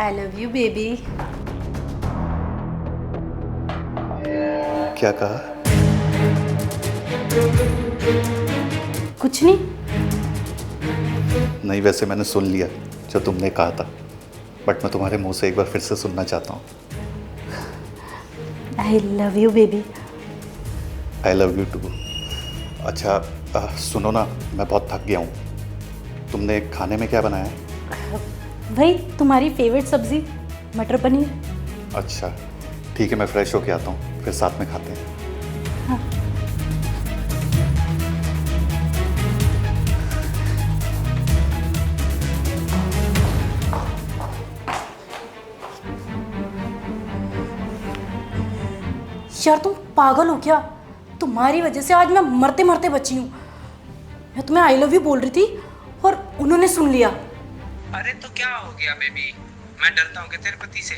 I love you baby. क्या कहा? कुछ नहीं। नहीं, वैसे मैंने सुन लिया जो तुमने कहा था, बट मैं तुम्हारे मुंह से एक बार फिर से सुनना चाहता हूँ। I love you baby. I love you too. अच्छा सुनो ना, मैं बहुत थक गया हूँ। तुमने खाने में क्या बनाया है? भाई तुम्हारी फेवरेट सब्जी मटर पनीर। अच्छा ठीक है, मैं फ्रेश होके आता हूँ, फिर साथ में खाते हैं। यार तुम पागल हो क्या? तुम्हारी वजह से आज मैं मरते मरते बची हूँ। मैं तुम्हें आई लव यू बोल रही थी और उन्होंने सुन लिया। अरे तो क्या हो गया बेबी? मैं डरता हूँ कि तेरे पति से।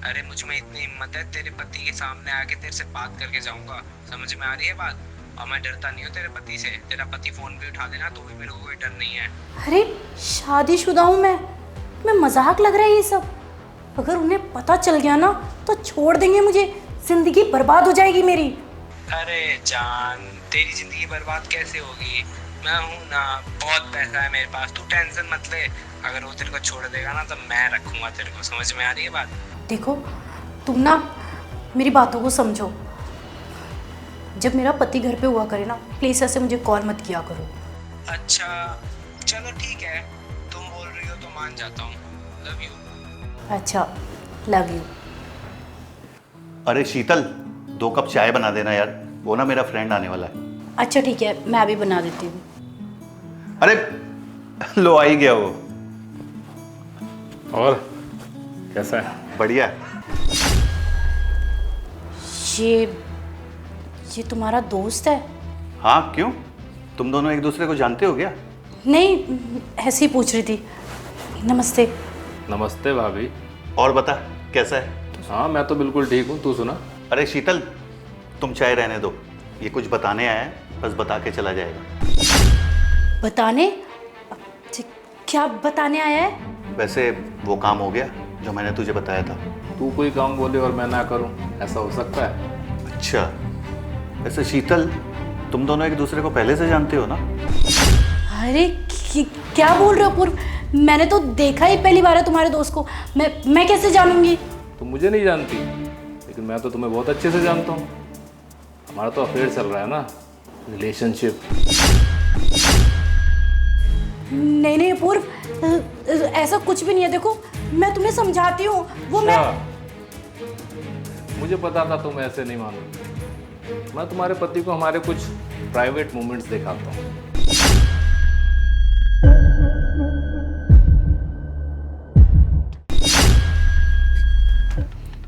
अरे मुझ में इतनी हिम्मत है, तेरे पति के सामने आके तेरे से बात करके जाऊंगा। समझ में आ रही है बात? और मैं डरता नहीं हूँ तेरे पति से। तेरा पति फोन भी उठा देना तो भी मेरे को कोई डर नहीं है। अरे शादीशुदा हूँ मैं मजाक लग रहा है ये सब। अगर उन्हें पता चल गया ना तो छोड़ देंगे मुझे, जिंदगी बर्बाद हो जाएगी मेरी। अरे जान, तेरी जिंदगी बर्बाद कैसे होगी? मैं हूँ ना, बहुत पैसा है मेरे पास, तू टेंशन मत ले। अगर वो तेरे को छोड़ देगा ना तो मैं रखूंगा तेरे को। समझ में आ रही है बात? देखो तुम ना मेरी बातों को समझो। जब मेरा पति घर पे हुआ करे ना, प्लीज ऐसे मुझे कॉल मत किया करो। अच्छा चलो ठीक है, तुम बोल रही हो तो मान जाता हूँ। Love you. अच्छा लव यू। अरे शीतल, 2 कप चाय बना देना यार, वो ना मेरा फ्रेंड आने वाला है। अच्छा ठीक है, मैं अभी बना देती हूँ। अरे लो, आ ही गया वो। और कैसा है? बढ़िया। ये तुम्हारा दोस्त है? हाँ क्यों, तुम दोनों एक दूसरे को जानते हो क्या? नहीं, ऐसे ही पूछ रही थी। नमस्ते। नमस्ते भाभी। और बता कैसा है? हाँ मैं तो बिल्कुल ठीक हूँ, तू सुना? अरे शीतल, तुम चाय रहने दो, ये कुछ बताने आया है, बस बता के चला जाएगा। बताने? क्या बताने आया है? वैसे वो काम हो गया जो मैंने तुझे बताया था। तू कोई काम बोले और मैं ना करूँ, ऐसा हो सकता है? अच्छा, वैसे शीतल, तुम दोनों एक दूसरे को पहले से जानते हो ना? अरे क्या बोल रहे हो पूर्व? मैंने तो देखा ही पहली बार है तुम्हारे दोस्त को। मैं कैसे जानूंगी? तुम मुझे नहीं जानती, लेकिन मैं तो तुम्हें बहुत अच्छे से जानता हूँ। हमारा तो अफेयर चल रहा है ना, रिलेशनशिप। नहीं पूर्व, ऐसा कुछ भी नहीं है। देखो मैं तुम्हें समझाती हूँ। वो मैं मुझे पता था तुम ऐसे नहीं मानोगे। मैं तुम्हारे पति को हमारे कुछ प्राइवेट मोमेंट्स दिखाता हूँ।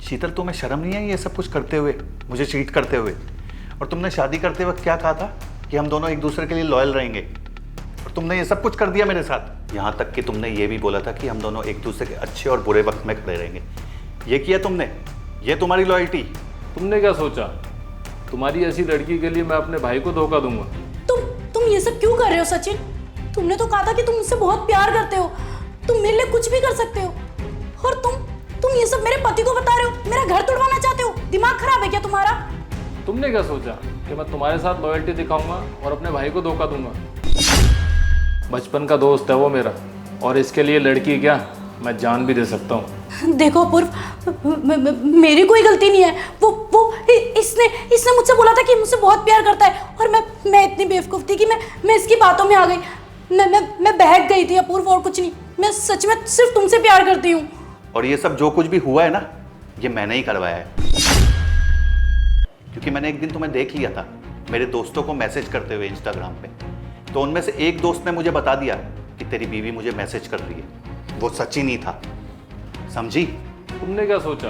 शीतल, तुम्हें शर्म नहीं आई ये सब कुछ करते हुए, मुझे चीट करते हुए? और तुमने शादी करते वक्त क्या कहा था कि हम दोनों एक दूसरे के लिए लॉयल रहेंगे, और तुमने ये सब कुछ कर दिया मेरे साथ। यहाँ तक कि तुमने ये भी बोला था कि हम दोनों एक दूसरे के अच्छे और बुरे वक्त में खड़े रहेंगे। ये किया तुमने? ये तुम्हारी लॉयल्टी? तुमने क्या सोचा, तुम्हारी ऐसी लड़की के लिए मैं अपने भाई को धोखा दूंगा? तुम ये सब क्यों कर रहे हो सचिन? तुमने तो कहा था कि तुम मुझसे बहुत प्यार करते हो, तुम मेरे लिए कुछ भी कर सकते हो। और तुम ये सब मेरे पति को बता रहे हो, मेरा घर तोड़वाना चाहते हो। दिमाग खराब है क्या तुम्हारा? तुमने क्या सोचा कि मैं तुम्हारे साथ लॉयल्टी दिखाऊंगा और अपने भाई को धोखा दूंगा? बचपन का दोस्त है वो मेरा, और इसके लिए लड़की क्या, मैं जान भी दे सकता हूँ। देखो पूर्व, मेरी कोई गलती नहीं है। वो इसने मुझसे बोला था कि मुझसे बहुत प्यार करता है, और मैं इतनी बेवकूफ थी कि मैं इसकी बातों में आ गई। मैं बहक गई थी अपूर्व, और कुछ नहीं। मैं सच में सिर्फ तुमसे प्यार करती हूँ। और ये सब जो कुछ भी हुआ है ना, ये मैंने ही करवाया है। क्योंकि मैंने एक दिन तुम्हें देख लिया था मेरे दोस्तों को मैसेज करते हुए इंस्टाग्राम पे, तो उनमें से एक दोस्त ने मुझे बता दिया कि तेरी बीवी मुझे मैसेज कर रही है। वो सच ही नहीं था, समझी? तुमने क्या सोचा,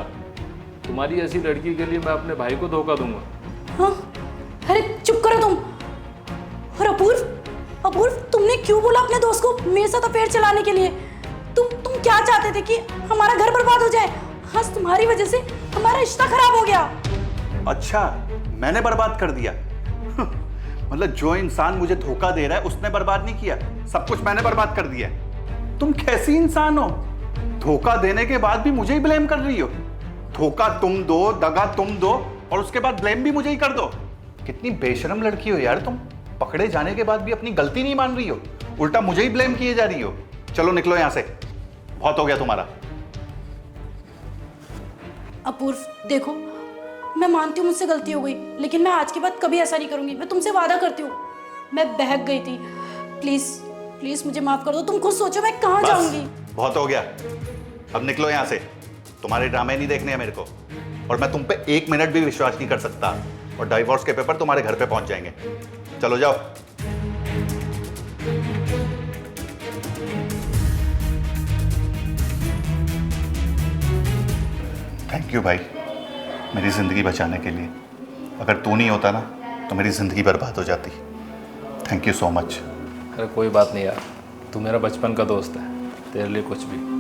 तुम्हारी ऐसी लड़की के लिए मैं अपने भाई को धोखा दूंगा? हाँ? अरे चुप करो तुम। और अपूर्व, तुमने क्यों बोला अपने दोस्त को मेरे साथ अफेयर चलाने के लिए? तुम क्या चाहते थे कि हमारा घर बर्बाद हो जाए? आज तुम्हारी वजह से हमारा रिश्ता खराब हो गया। अच्छा, मैंने बर्बाद कर दिया? मतलब जो इंसान मुझे धोखा दे रहा है उसने बर्बाद नहीं किया, सब कुछ मैंने बर्बाद कर दिया। तुम कैसी इंसान हो? धोखा देने के बाद भी मुझे ही ब्लेम कर रही हो। धोखा तुम दो, दगा तुम दो, और उसके बाद ब्लेम भी मुझे ही कर दो। कितनी बेशरम लड़की हो यार तुम। पकड़े जाने के बाद भी अपनी गलती नहीं मान रही हो, उल्टा मुझे ही ब्लेम किए जा रही हो। चलो निकलो यहां से, बहुत हो गया तुम्हारा। अपूर्व देखो, मैं मानती हूँ मुझसे गलती हो गई, लेकिन मैं आज के बाद कभी ऐसा नहीं करूंगी। मैं तुमसे वादा करती हूँ। मैं बहक गई थी। प्लीज प्लीज मुझे माफ कर दो। तुम खुद सोचो मैं कहाँ बस, जाऊंगी। बहुत हो गया, अब निकलो यहां से। तुम्हारे ड्रामे नहीं देखने हैं मेरे को, और मैं तुम पे 1 मिनट भी विश्वास नहीं कर सकता। और डाइवोर्स के पेपर तुम्हारे घर पे पहुंच जाएंगे। चलो जाओ। थैंक यू भाई, मेरी जिंदगी बचाने के लिए। अगर तू नहीं होता ना तो मेरी जिंदगी बर्बाद हो जाती। Thank you so much. अरे कोई बात नहीं यार, तू मेरा बचपन का दोस्त है, तेरे लिए कुछ भी।